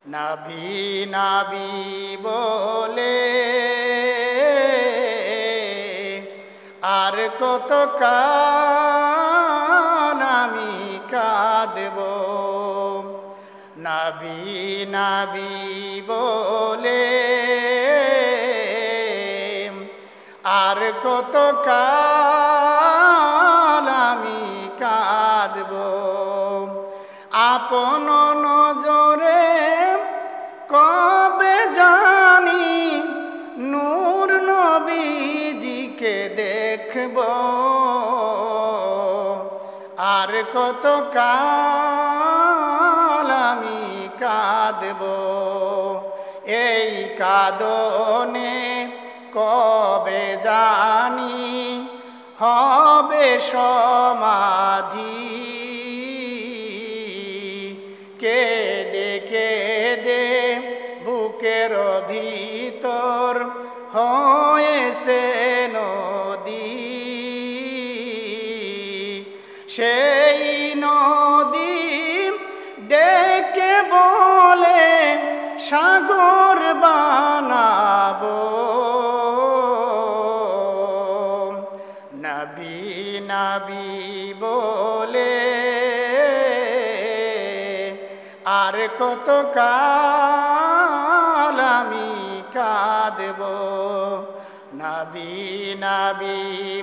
নাবি নাবি বলে আর কত কাল আমি কাঁদব। নাবি নাবি বলে আর কত কাল আমি কাঁদব। আপন নজরে কবে জানি নূর নবীজিকে দেখব। আর কত কাল আমি কাঁদব। এই কাঁদনে কবে জানি হবে সমাধি। কেঁদে কেঁদে বুকের ভিতর হয়েছে নদী। সেই নদী ডেকে বলে সাগর বানাবো। নবী নবী বলে আর কত কাল আমি কাঁদব। নবী নবী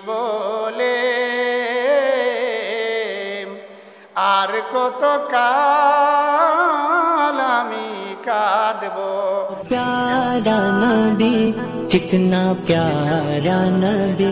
বলে আর কত কাল আমি কাঁদব। प्यारा नबी कितना प्यारा नबी।